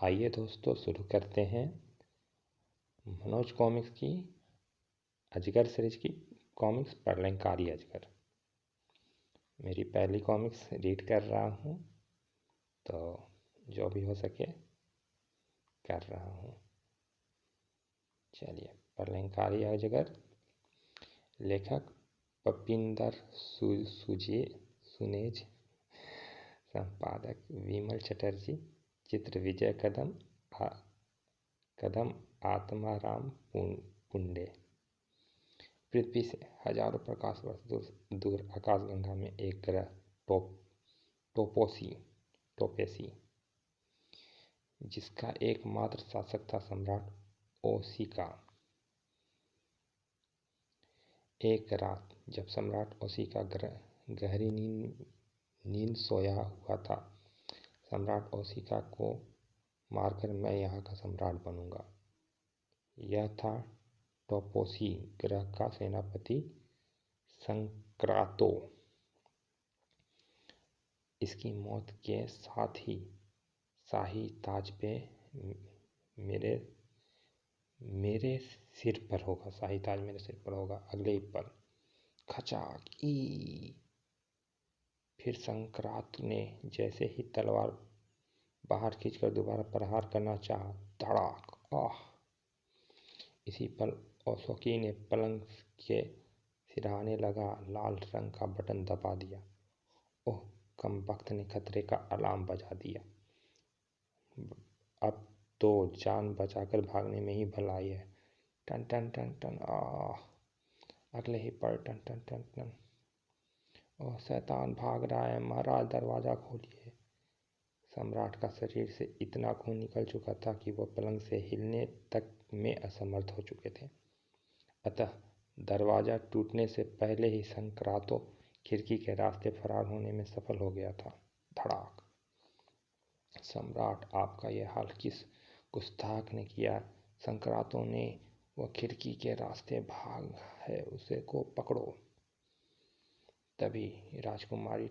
आइए दोस्तों शुरू करते हैं मनोज कॉमिक्स की अजगर सीरीज की कॉमिक्स प्रलयंकारी अजगर। मेरी पहली कॉमिक्स रीड कर रहा हूँ, तो जो भी हो सके कर रहा हूँ। चलिए, प्रलयंकारी अजगर, लेखक पपिंदर सुनेज, संपादक विमल चटर्जी, चित्र विजय कदम आत्माराम पुंडे। पृथ्वी से हजारों प्रकाश वर्ष दूर आकाशगंगा में एक ग्रह टोपेसी, जिसका एकमात्र शासक था सम्राट ओशिका। एक रात जब सम्राट ओशिका गहरी नींद सोया हुआ था, सम्राट ओशिका को मारकर मैं यहाँ का सम्राट बनूंगा। यह था टोपोसी ग्रह का सेनापति संक्रातो। इसकी मौत के साथ ही शाही ताज पे मेरे सिर पर होगा। शाही ताज मेरे सिर पर होगा। अगले ही पल खचाक ई, फिर संक्रांत ने जैसे ही तलवार बाहर खींचकर दोबारा प्रहार करना चाहा, धड़ाक, आह! इसी पल ओशोकी ने पलंग के सिरहाने लगा लाल रंग का बटन दबा दिया। ओह, कमबख्त ने खतरे का अलार्म बजा दिया। अब तो जान बचाकर भागने में ही भलाई है। टन टन टन टन, आह! अगले ही पल टन टन टन टन। ओह, शैतान भाग रहा है, महाराज दरवाजा खोलिए। सम्राट का शरीर से इतना खून निकल चुका था कि वह पलंग से हिलने तक में असमर्थ हो चुके थे। अतः दरवाजा टूटने से पहले ही संक्रांतो खिड़की के रास्ते फरार होने में सफल हो गया था। धड़ाक! सम्राट, आपका यह हाल किस गुस्ताख ने किया? संक्रांतो ने, वह खिड़की के रास्ते भाग है, उसे को पकड़ो। तभी राजकुमारी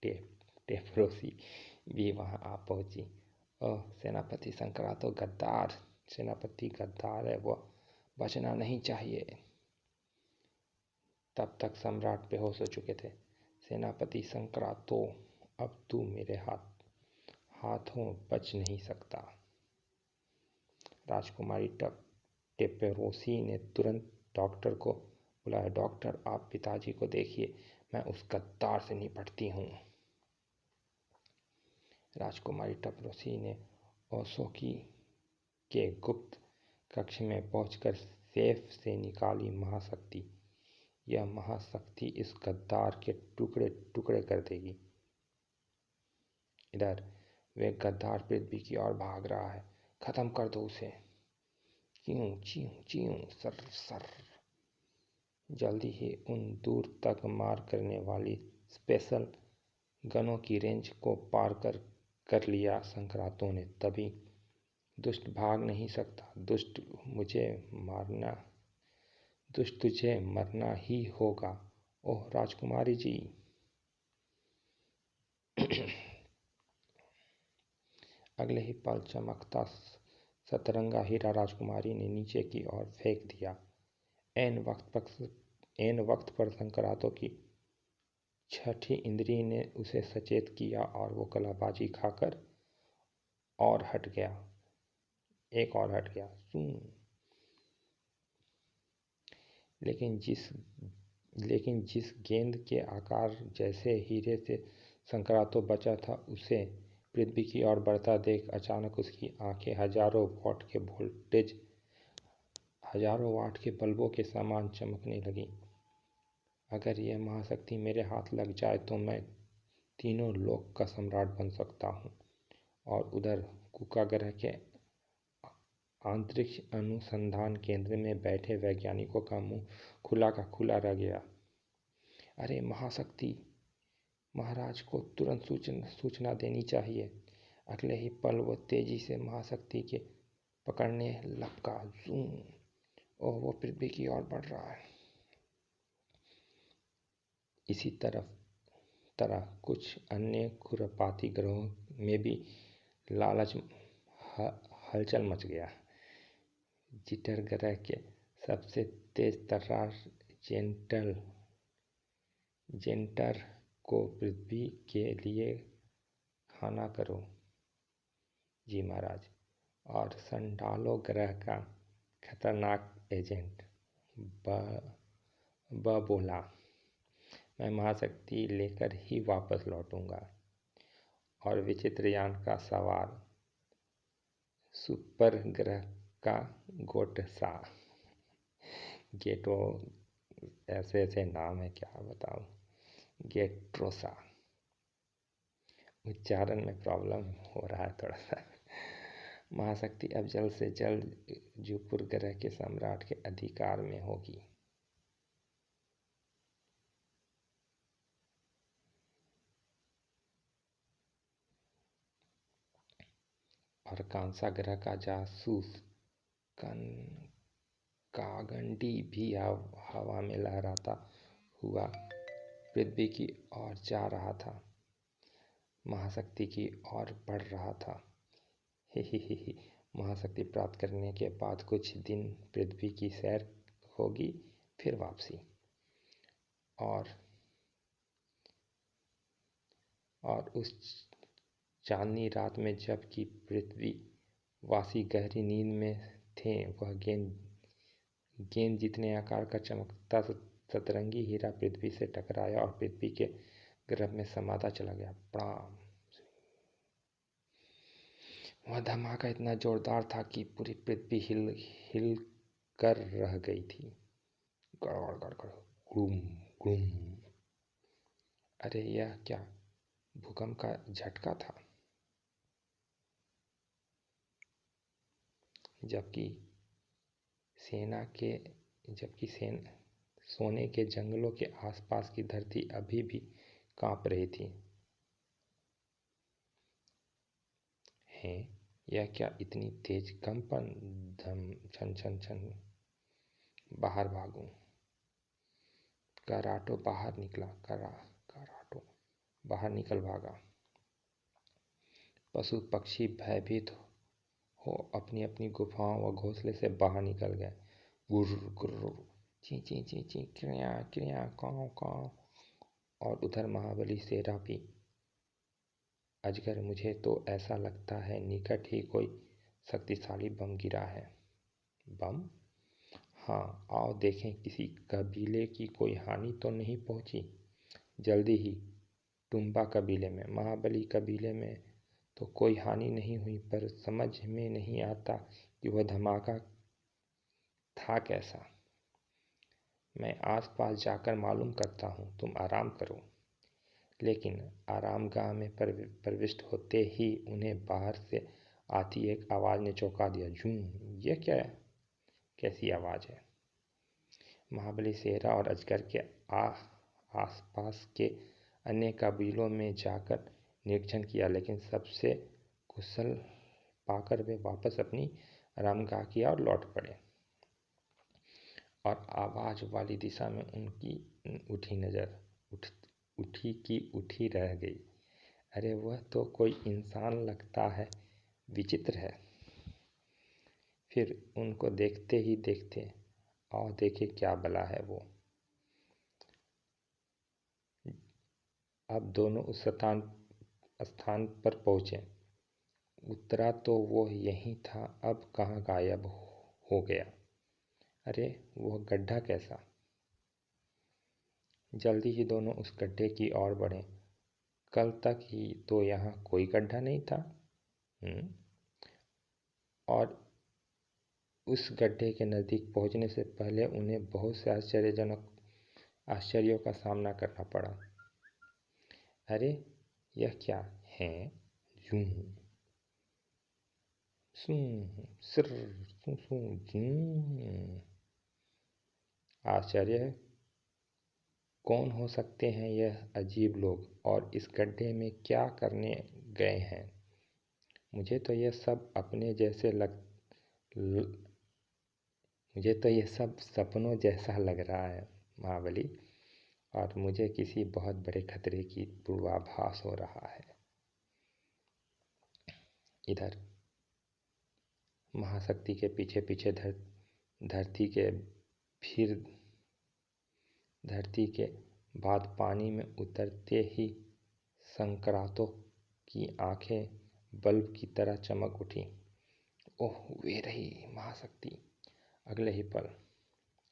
टेपरोसी भी वहां आ पहुंची। ओह, सेनापति संक्रांतो गद्दार! सेनापति गद्दार है, वह बचना नहीं चाहिए। तब तक सम्राट बेहोश हो चुके थे। सेनापति संक्रांतो, अब तू मेरे हाथों बच नहीं सकता। राजकुमारी टेपेरोसी ने तुरंत डॉक्टर को बुलाया। डॉक्टर, आप पिताजी को देखिए, मैं उस गद्दार से निपटती हूँ। राजकुमारी टेपेरोसी ने ओशोकी के गुप्त कक्ष में पहुंचकर सेफ से निकाली महाशक्ति। यह महाशक्ति इस गद्दार के टुकड़े टुकड़े कर देगी। इधर वे गद्दार पृथ्वी की ओर भाग रहा है। खत्म कर दो उसे। च्यूं च्यूं च्यूं, सर सर। जल्दी ही उन दूर तक मार करने वाली स्पेशल गनों की रेंज को पार कर लिया संक्रांतों ने। तभी दुष्ट भाग नहीं सकता। दुष्ट तुझे मरना ही होगा। ओह राजकुमारी जी! अगले ही पल चमकता सतरंगा हीरा राजकुमारी ने नीचे की ओर फेंक दिया। ऐन वक्त पर संक्रांतों की छठी इंद्री ने उसे सचेत किया और वो कलाबाजी खाकर और हट गया। लेकिन जिस गेंद के आकार जैसे हीरे से संक्रांतों बचा था, उसे पृथ्वी की ओर बढ़ता देख अचानक उसकी आंखें हजारों वाट के बल्बों के समान चमकने लगी। अगर यह महाशक्ति मेरे हाथ लग जाए तो मैं तीनों लोक का सम्राट बन सकता हूँ। और उधर कुका ग्रह के अंतरिक्ष अनुसंधान केंद्र में बैठे वैज्ञानिकों का मुंह खुला का खुला रह गया। अरे महाशक्ति, महाराज को तुरंत सूचना देनी चाहिए। अगले ही पल वो तेजी से महाशक्ति के पकड़ने लपका। जूम! ओह, वो पृथ्वी की ओर बढ़ रहा है। इसी तरह कुछ अन्य खुरपाती ग्रहों में भी लालच हलचल मच गया। जिटर ग्रह के सबसे तेज तर्रार जेंटर को पृथ्वी के लिए खाना करो। जी महाराज। और संडालो ग्रह का खतरनाक एजेंट बोला, मैं महाशक्ति लेकर ही वापस लौटूंगा। और विचित्र यान का सवार सुपर ग्रह का गोटसा, गेटो, ऐसे ऐसे नाम है क्या बताऊं, गेट्रोसा, उच्चारण में प्रॉब्लम हो रहा है थोड़ा सा। महाशक्ति अब जल्द से जल्द जुपुर ग्रह के सम्राट के अधिकार में होगी। और कांसा ग्रह का जासूस कागंडी भी हवा में लहराता हुआ पृथ्वी की ओर जा रहा था, महाशक्ति की ओर बढ़ रहा था। ही महाशक्ति प्राप्त करने के बाद कुछ दिन पृथ्वी की सैर होगी, फिर वापसी। और उस चांदनी रात में जबकि पृथ्वी वासी गहरी नींद में थे, वह गेंद जितने आकार का चमकता सतरंगी हीरा पृथ्वी से टकराया और पृथ्वी के गर्भ में समाता चला गया। प्रणाम। वह धमाका इतना जोरदार था कि पूरी पृथ्वी हिल कर रह गई थी। गड़गड़ गड़गड़, गुम गुम। अरे यह क्या भूकंप का झटका था। जबकि सोने के जंगलों के आसपास की धरती अभी भी कांप रही थी। हैं, यह क्या इतनी तेज कंपन, धम छन छन छन। बाहर भागूं। कराटो बाहर निकला, कराटो बाहर निकल भागा। पशु पक्षी भयभीत हो अपनी अपनी गुफाओं व घोंसले से बाहर निकल गए। गुर्र गुर्र, ची ची ची ची, क्रिया क्रिया, काँव काँव। और उधर महाबली शेरा भी। अजगर, मुझे तो ऐसा लगता है निकट ही कोई शक्तिशाली बम गिरा है। बम? हाँ, आओ देखें किसी कबीले की कोई हानि तो नहीं पहुंची। जल्दी ही टुम्बा कबीले में, महाबली कबीले में तो कोई हानि नहीं हुई, पर समझ में नहीं आता कि वह धमाका था कैसा। मैं आसपास जाकर मालूम करता हूँ, तुम आराम करो। लेकिन आरामगाह में प्रविष्ट होते ही उन्हें बाहर से आती एक आवाज़ ने चौंका दिया। झूम, ये क्या है? कैसी आवाज़ है? महाबली शेरा और अजगर के आसपास के अन्य कबीलों में जाकर निरीक्षण किया, लेकिन सबसे कुशल पाकर वे वापस अपनी आरामगाह की ओर लौट पड़े। और आवाज़ वाली दिशा में उनकी उठी नज़र उठी रह गई। अरे वह तो कोई इंसान लगता है, विचित्र है। फिर उनको देखते ही देखते, आओ देखे क्या भला है वो। अब दोनों उस स्थान पर पहुँचे। उतरा तो वो यहीं था, अब कहाँ गायब हो गया। अरे वह गड्ढा कैसा? जल्दी ही दोनों उस गड्ढे की ओर बढ़े। कल तक ही तो यहाँ कोई गड्ढा नहीं था। और उस गड्ढे के नज़दीक पहुँचने से पहले उन्हें बहुत से आश्चर्यों का सामना करना पड़ा। अरे यह क्या है? यूं सिर आश्चर्य है, कौन हो सकते हैं यह अजीब लोग और इस गड्ढे में क्या करने गए हैं? मुझे तो यह सब सपनों जैसा लग रहा है महाबली, और मुझे किसी बहुत बड़े खतरे की पूर्वाभास हो रहा है। इधर महाशक्ति के पीछे पीछे धरती के फिर धरती के बाद पानी में उतरते ही संक्रांतों की आंखें बल्ब की तरह चमक उठी। ओह, वे रही महाशक्ति। अगले ही पल,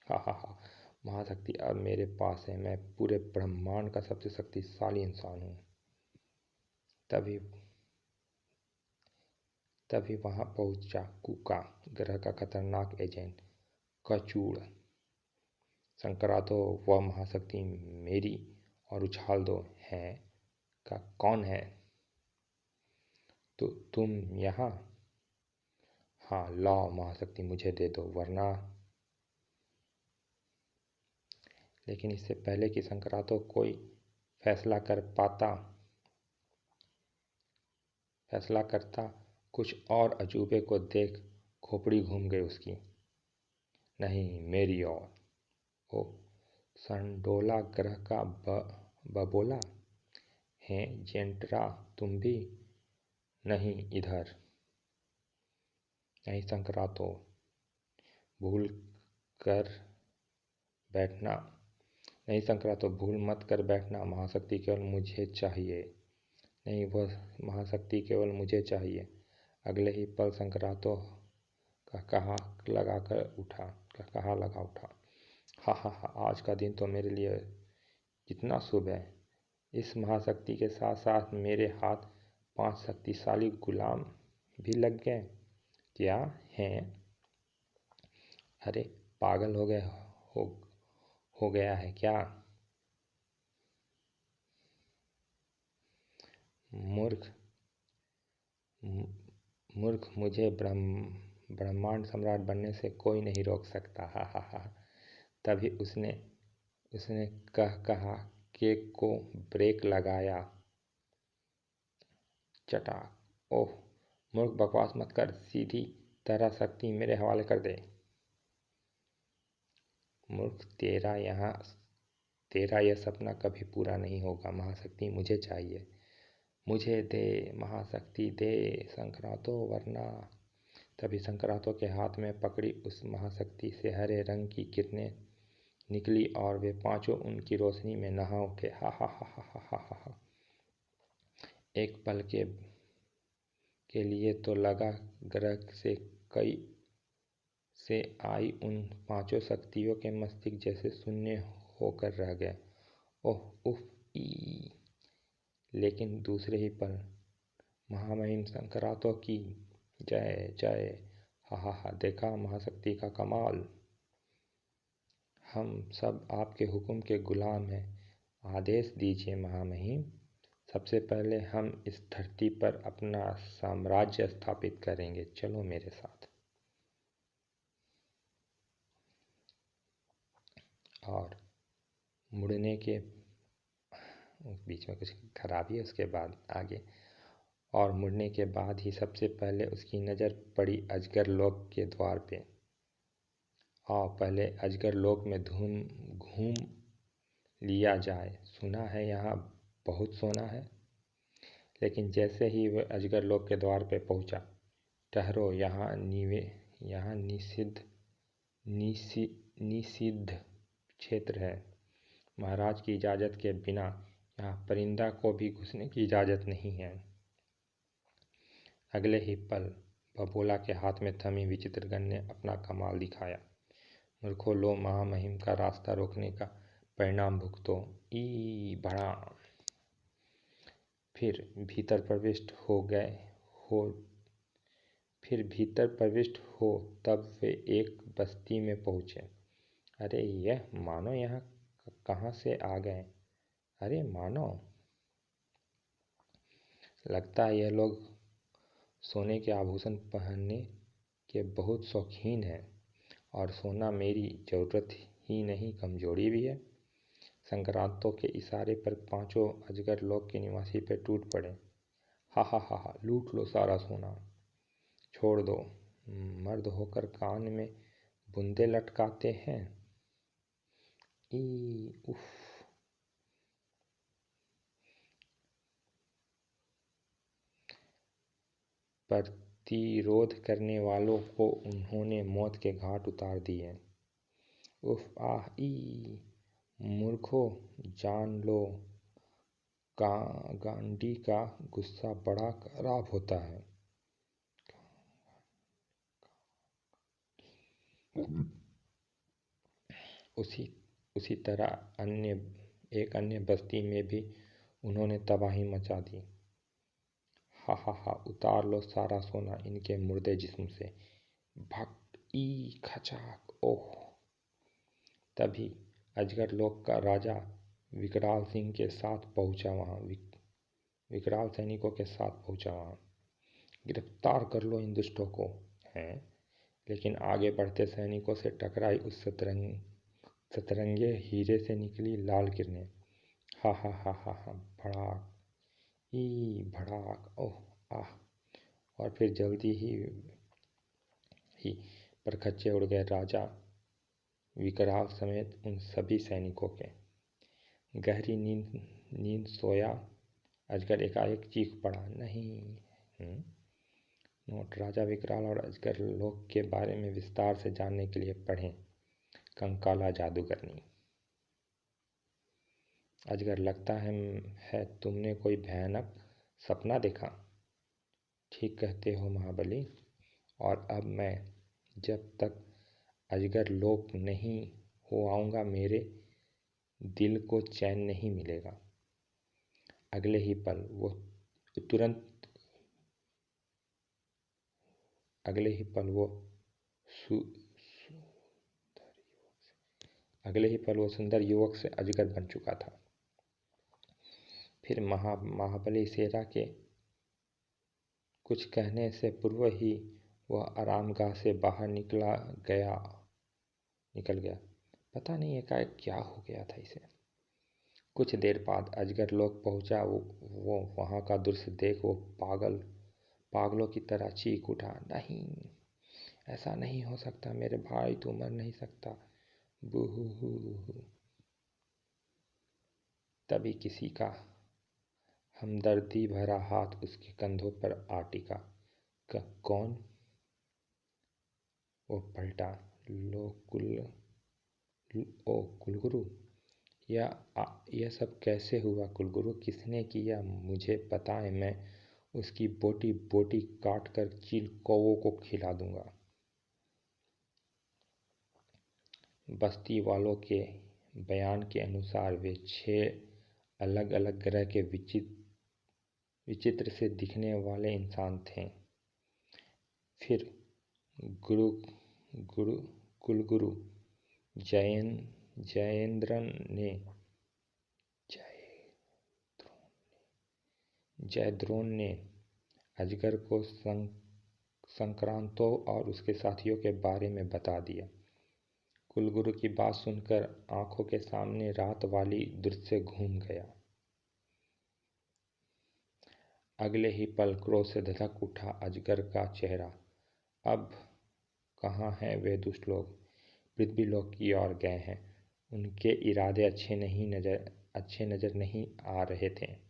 हा हा हा, महाशक्ति अब मेरे पास है, मैं पूरे ब्रह्मांड का सबसे शक्तिशाली इंसान हूँ। तभी तभी वहां पहुंचा कुका, ग्रह का खतरनाक एजेंट कचूड़। संक्रांतो, वह महाशक्ति मेरी और उछाल दो हैं का कौन है? तो तुम यहाँ? हाँ, लाओ महाशक्ति, मुझे दे दो वरना। लेकिन इससे पहले कि संक्रांतो कोई फैसला करता, कुछ और अजूबे को देख खोपड़ी घूम गई उसकी। नहीं, मेरी ओर। ओ, संडोला ग्रह का बबोला है जेंटरा, तुम भी? नहीं, इधर। नहीं संक्रांतो, भूल कर बैठना। नहीं संक्रांतो, भूल मत कर बैठना, महाशक्ति केवल मुझे चाहिए। नहीं, वह महाशक्ति केवल मुझे चाहिए। अगले ही पल संक्रांतो का कहा लगा उठा। हा हा हा, आज का दिन तो मेरे लिए कितना शुभ है। इस महाशक्ति के साथ साथ मेरे हाथ 5 शक्तिशाली गुलाम भी लग गए। क्या हैं? अरे पागल हो गया है क्या? मूर्ख, मुझे ब्रह्मांड सम्राट बनने से कोई नहीं रोक सकता। हा हा हा। तभी उसने कहा केक को ब्रेक लगाया। चटाक। ओह मूर्ख, बकवास मत कर, सीधी तरह शक्ति मेरे हवाले कर दे। मूर्ख, तेरा यह सपना कभी पूरा नहीं होगा। महाशक्ति मुझे चाहिए, मुझे दे महाशक्ति दे संक्रांतो, वरना। तभी संक्रांतों के हाथ में पकड़ी उस महाशक्ति से हरे रंग की किरणें निकली और वे पांचों उनकी रोशनी में नहा उठे। हा हा हा हा हा हा हा हा। एक पल के लिए तो लगा ग्रह से आई उन पांचों शक्तियों के मस्तिष्क जैसे शून्य होकर रह गए। ओह उफ ई। लेकिन दूसरे ही पल, महामहिम संक्रांतों की जय जय। हा हा हा, देखा महाशक्ति का कमाल। हम सब आपके हुक्म के गुलाम हैं, आदेश दीजिए महामहिम। सबसे पहले हम इस धरती पर अपना साम्राज्य स्थापित करेंगे, चलो मेरे साथ। और मुड़ने के बीच में कुछ खराबी है, उसके बाद आगे। और मुड़ने के बाद ही सबसे पहले उसकी नज़र पड़ी अजगर लोक के द्वार पे। आओ पहले अजगर लोक में घूम लिया जाए, सुना है यहाँ बहुत सोना है। लेकिन जैसे ही वह अजगर लोक के द्वार पे पहुंचा, ठहरो, यहाँ निषिद्ध क्षेत्र है। महाराज की इजाज़त के बिना यहाँ परिंदा को भी घुसने की इजाज़त नहीं है। अगले ही पल बबोला के हाथ में थमी विचित्र गन ने अपना कमाल दिखाया। मूर्खों, लो महामहिम का रास्ता रोकने का परिणाम भुगतो। ई बड़ा। फिर भीतर प्रविष्ट हो तब वे एक बस्ती में पहुँचे। अरे यह मानो यहाँ कहाँ से आ गए? अरे मानो, लगता है यह लोग सोने के आभूषण पहनने के बहुत शौकीन हैं। और सोना मेरी ज़रूरत ही नहीं, कमजोरी भी है। संक्रांतों के इशारे पर पांचों अजगर लोक के निवासी पे टूट पड़े। हा हा हा हा, लूट लो सारा सोना, छोड़ दो। मर्द होकर कान में बूंदे लटकाते हैं। ई उफ। प्रतिरोध करने वालों को उन्होंने मौत के घाट उतार दिए। उफ आह ई मूर्खों, जान लो, गांडी का गुस्सा बड़ा खराब होता है। उसी तरह एक अन्य बस्ती में भी उन्होंने तबाही मचा दी। हा हा हा, उतार लो सारा सोना इनके मुर्दे जिस्म से। भक ई खचाक ओह। तभी अजगर लोक का राजा विकराल सिंह के साथ पहुंचा वहां। विकराल सैनिकों के साथ पहुंचा वहां। गिरफ्तार कर लो इन दुष्टों को। हैं, लेकिन आगे बढ़ते सैनिकों से टकराई उस सतरंगे हीरे से निकली लाल किरणें। हा हा हा हा हा, भड़ाक ई भड़ाक ओह आह। और फिर जल्दी ही परखच्चे उड़ गए राजा विकराल समेत उन सभी सैनिकों के। गहरी नींद सोया अजगर एकाएक चीख पड़ा, नहीं। नोट: राजा विकराल और अजगर लोक के बारे में विस्तार से जानने के लिए पढ़ें कंकाला जादूगरनी। अजगर, लगता है तुमने कोई भयानक सपना देखा। ठीक कहते हो महाबली, और अब मैं जब तक अजगर लोक नहीं हो आऊँगा मेरे दिल को चैन नहीं मिलेगा। अगले ही पल वो सुंदर युवक से अजगर बन चुका था। फिर महाबली शेरा के कुछ कहने से पूर्व ही वह आरामगाह से बाहर निकल गया। पता नहीं एकाएक क्या हो गया था इसे। कुछ देर बाद अजगर लोक पहुंचा। वो वहां का दृश्य देख वो पागलों की तरह चीख उठा, नहीं, ऐसा नहीं हो सकता, मेरे भाई तू मर नहीं सकता। बूहू। तभी किसी का हमदर्दी भरा हाथ उसके कंधों पर आ टिका। कौन? वो पलटा। ओ कुलगुरु, यह सब कैसे हुआ कुलगुरु? किसने किया मुझे बताएं, मैं उसकी बोटी बोटी काट कर चील कौवों को खिला दूंगा। बस्ती वालों के बयान के अनुसार वे 6 अलग अलग ग्रह के विचित्र से दिखने वाले इंसान थे। फिर कुलगुरु जयद्रोण ने अजगर को संक्रांतों और उसके साथियों के बारे में बता दिया। कुलगुरु की बात सुनकर आंखों के सामने रात वाली दृश्य घूम गया। अगले ही पल क्रोध से धधक उठा अजगर का चेहरा। अब कहाँ हैं वे दुष्ट लोग? पृथ्वीलोक की ओर गए हैं। उनके इरादे अच्छे नजर नहीं आ रहे थे।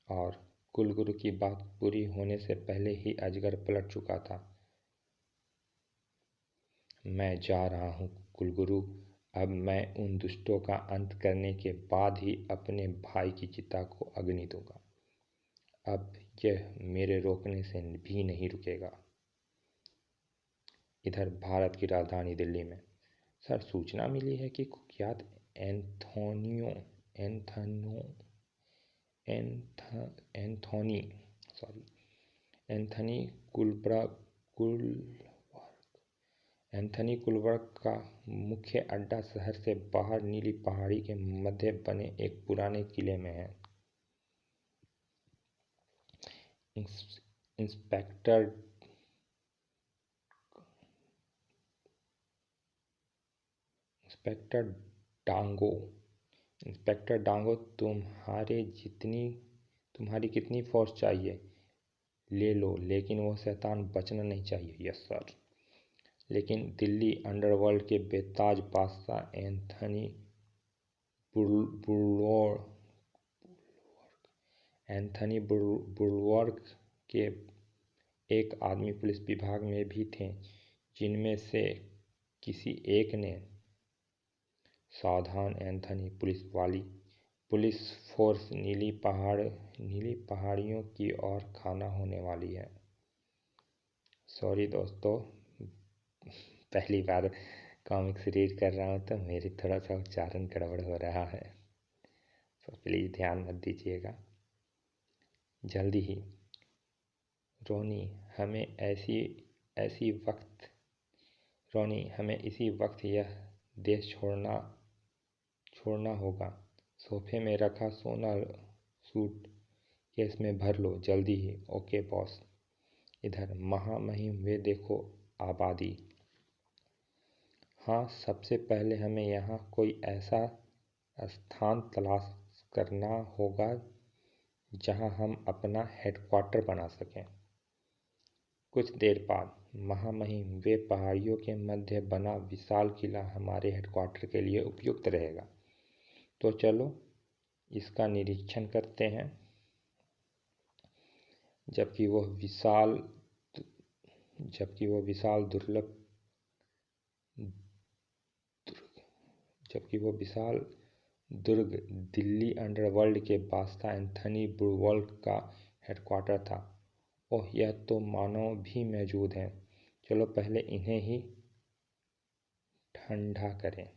और कुलगुरु की बात पूरी होने से पहले ही अजगर पलट चुका था। मैं जा रहा हूँ कुलगुरु, अब मैं उन दुष्टों का अंत करने के बाद ही अपने भाई की चिता को अग्नि दूंगा। अब यह मेरे रोकने से भी नहीं रुकेगा। इधर भारत की राजधानी दिल्ली में सर, सूचना मिली है कि कुख्यात एंथनी कुलबर्ग का मुख्य अड्डा शहर से बाहर नीली पहाड़ी के मध्य बने एक पुराने किले में है। इंस्पेक्टर डांगो, तुम्हारी कितनी फोर्स चाहिए? ले लो, लेकिन वो शैतान बचना नहीं चाहिए। Yes sir. लेकिन दिल्ली अंडरवर्ल्ड के बेताज बादशाह एंथनी एंथनी बुलवर्क के एक आदमी पुलिस विभाग में भी थे, जिनमें से किसी एक ने सावधान एंथनी, पुलिस फोर्स नीली पहाड़ियों की ओर खाना होने वाली है। सॉरी दोस्तों, पहली बार कॉमिक्स रीड कर रहा हूँ तो मेरी थोड़ा सा उच्चारण गड़बड़ हो रहा है, तो प्लीज़ ध्यान मत दीजिएगा। जल्दी ही रोनी हमें इसी वक्त यह देश छोड़ना होगा। सोफे में रखा सोना सूट केस में भर लो, जल्दी ही। Okay boss. इधर महामहिम वे देखो आबादी। हाँ, सबसे पहले हमें यहाँ कोई ऐसा स्थान तलाश करना होगा जहाँ हम अपना हेडक्वार्टर बना सकें। कुछ देर बाद महामहिम वे पहाड़ियों के मध्य बना विशाल किला हमारे हेडक्वार्टर के लिए उपयुक्त रहेगा। तो चलो इसका निरीक्षण करते हैं। जबकि वो विशाल दुर्ग दिल्ली अंडरवर्ल्ड के बादशाह एंथनी बुलवर्क का हेडक्वार्टर था। ओह, यह तो मानव भी मौजूद हैं। चलो पहले इन्हें ही ठंडा करें।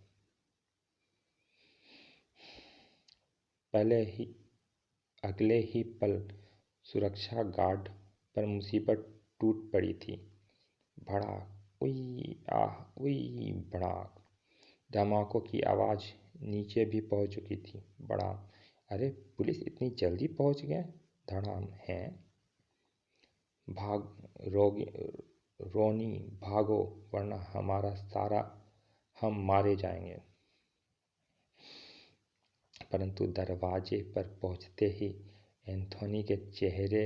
अगले ही पल सुरक्षा गार्ड पर मुसीबत टूट पड़ी थी। भड़ाक, उई आह, उई भड़ाक। धमाकों की आवाज़ नीचे भी पहुंच चुकी थी। भड़ाक, अरे पुलिस इतनी जल्दी पहुंच गए। धड़ाम है। रोनी भागो, वरना हम मारे जाएंगे। परंतु दरवाजे पर पहुंचते ही एंथोनी के चेहरे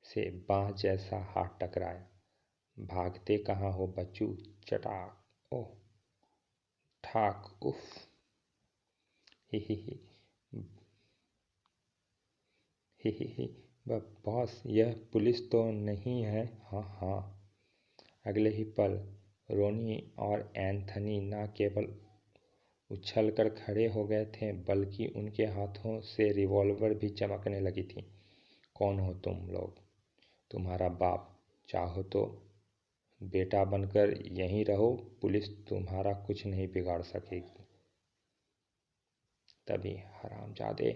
से बाँस जैसा हाथ टकराया। भागते कहाँ हो बच्चू? चटाक, ओह ठाक, उफ, ही ही। बॉस, यह पुलिस तो नहीं है? हाँ। अगले ही पल रोनी और एंथनी न केवल उछलकर खड़े हो गए थे, बल्कि उनके हाथों से रिवॉल्वर भी चमकने लगी थी। कौन हो तुम लोग? तुम्हारा बाप। चाहो तो बेटा बनकर यहीं रहो, पुलिस तुम्हारा कुछ नहीं बिगाड़ सकेगी। तभी हरामजादे,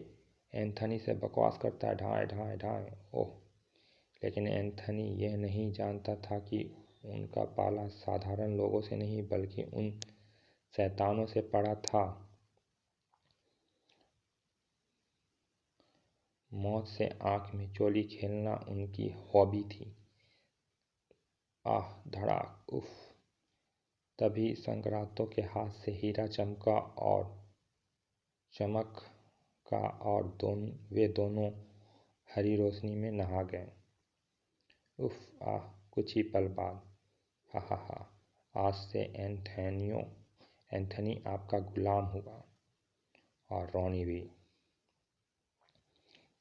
एंथनी से बकवास करता है, ढाएं। ओह, लेकिन एंथनी यह नहीं जानता था कि उनका पाला साधारण लोगों से नहीं, बल्कि उन शैतानों से पड़ा था। मौत से आंख में चोली खेलना उनकी हॉबी थी। आह, धड़ाक, उफ। तभी संक्रांतों के हाथ से हीरा चमका और वे दोनों हरी रोशनी में नहा गए। उफ, आह। कुछ ही पल बाद, हा, आज से एंथनी आपका गुलाम हुआ, और रोनी भी।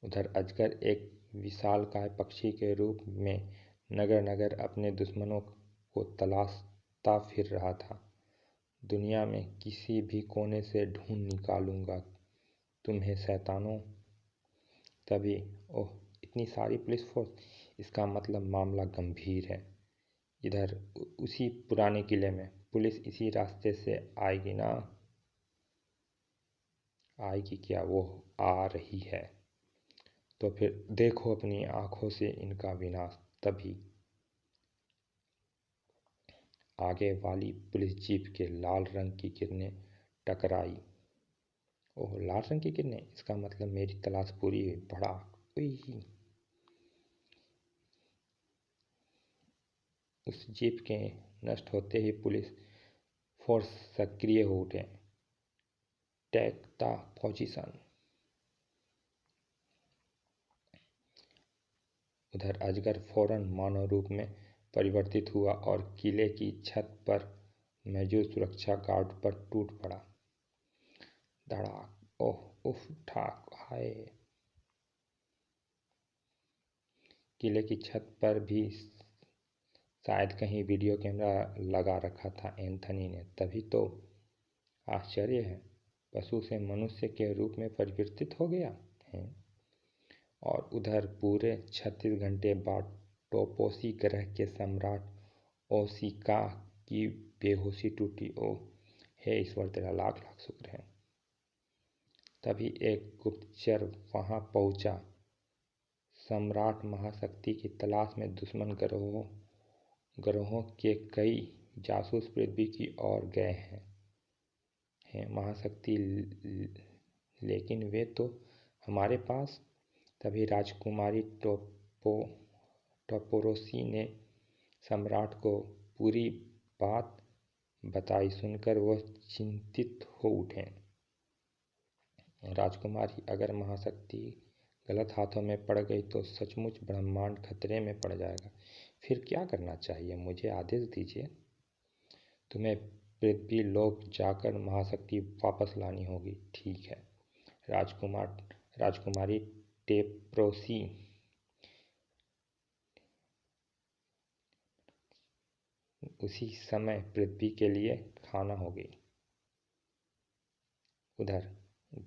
उधर अजगर एक विशालकाय पक्षी के रूप में नगर अपने दुश्मनों को तलाशता फिर रहा था। दुनिया में किसी भी कोने से ढूंढ निकालूंगा तुम्हें शैतानों। तभी, ओह, इतनी सारी पुलिस फोर्स, इसका मतलब मामला गंभीर है। इधर उसी पुराने किले में पुलिस इसी रास्ते से आएगी ना? आएगी क्या? वो आ रही है। तो फिर देखो अपनी आंखों से इनका विनाश। तभी आगे वाली पुलिस जीप के लाल रंग की किरणें टकराई। ओह, लाल रंग की किरणें, इसका मतलब मेरी तलाश पूरी हुई। भड़ाक, उई। उस जीप के नष्ट होते ही पुलिस फोर्स सक्रिय हो उठे। Take the position. उधर अजगर फौरन मानव रूप में परिवर्तित हुआ और किले की छत पर मौजूद सुरक्षा गार्ड पर टूट पड़ा। धड़ाक, ओह, उफ, ठाक, हाय। किले की छत पर भी शायद कहीं वीडियो कैमरा लगा रखा था एंथनी ने। तभी तो आश्चर्य है, पशु से मनुष्य के रूप में परिवर्तित हो गया है। और उधर पूरे 36 घंटे बाद टोपोसी ग्रह के सम्राट ओशिका की बेहोशी टूटी। ओह हे ईश्वर, तेरा लाख लाख शुक्र है। तभी एक गुप्तचर वहां पहुंचा। सम्राट महाशक्ति की तलाश में दुश्मन ग्रहों के कई जासूस पृथ्वी की ओर गए हैं महाशक्ति, लेकिन वे तो हमारे पास। तभी राजकुमारी टोपोरोसी ने सम्राट को पूरी बात बताई। सुनकर वह चिंतित हो उठे। राजकुमारी, अगर महाशक्ति गलत हाथों में पड़ गई तो सचमुच ब्रह्मांड खतरे में पड़ जाएगा। फिर क्या करना चाहिए, मुझे आदेश दीजिए। तुम्हें पृथ्वी लोक जाकर महाशक्ति वापस लानी होगी। ठीक है राजकुमारी टेप्रोसी। उसी समय पृथ्वी के लिए खाना होगी। उधर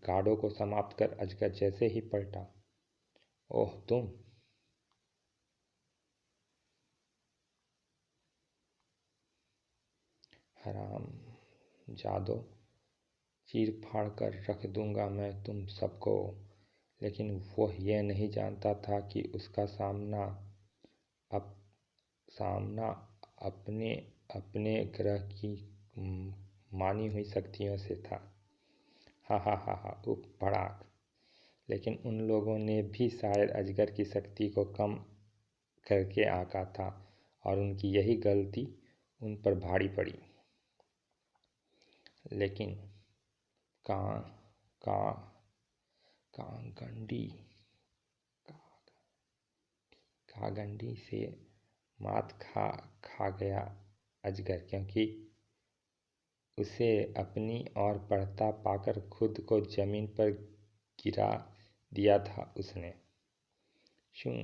गार्डों को समाप्त कर अजगर जैसे ही पलटा, ओह तुम। हराम जादो, चीर फाड़ कर रख दूंगा मैं तुम सबको। लेकिन वह यह नहीं जानता था कि उसका सामना अपने अपने ग्रह की मानी हुई शक्तियों से था। हा हा हा हा उप भड़ाक। लेकिन उन लोगों ने भी शायद अजगर की शक्ति को कम करके आंका था और उनकी यही गलती उन पर भारी पड़ी। लेकिन कागंडी से मात खा गया अजगर, क्योंकि उसे अपनी ओर बढ़ता पाकर खुद को जमीन पर गिरा दिया था उसने। शूं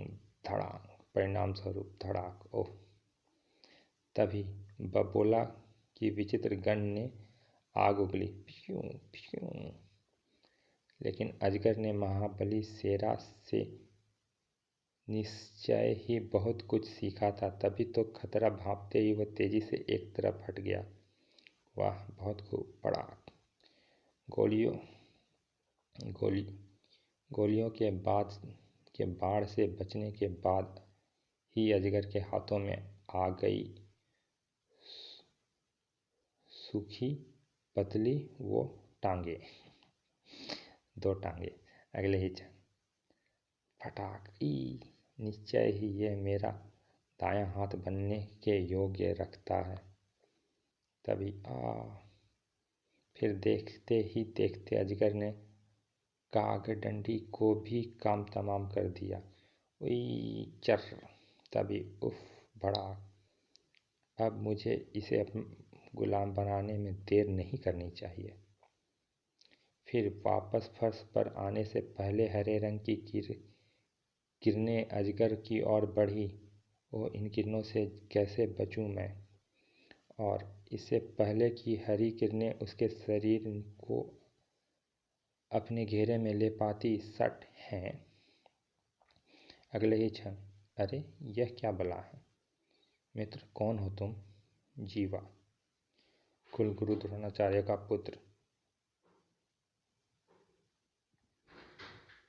धड़ाक, परिणाम स्वरूप धड़ाक। ओह तभी बबोला की विचित्र गंध ने आग उगली। प्यूं प्यूं। लेकिन अजगर ने महाबली शेरा से निश्चय ही बहुत कुछ सीखा था। तभी तो खतरा भांपते ही वह तेजी से एक तरफ हट गया। वाह बहुत खूब। पड़ाक। गोलियों के बाढ़ से बचने के बाद ही अजगर के हाथों में आ गई सूखी पतली वो टांगे, 2 टांगे। अगले ही क्षण फटाक। निश्चय ही यह मेरा दायां हाथ बनने के योग्य रखता है। तभी फिर देखते ही देखते अजगर ने कागडंडी को भी काम तमाम कर दिया। चर। तभी उफ भड़ाक। अब मुझे इसे गुलाम बनाने में देर नहीं करनी चाहिए। फिर वापस फर्श पर आने से पहले हरे रंग की किरणें अजगर की ओर बढ़ी। ओह इन किरणों से कैसे बचूं मैं। और इससे पहले कि हरी किरणें उसके शरीर को अपने घेरे में ले पाती, सट हैं। अगले ही क्षण, अरे यह क्या बला है। मित्र कौन हो तुम। जीवा, कुलगुरु द्रोणाचार्य का पुत्र।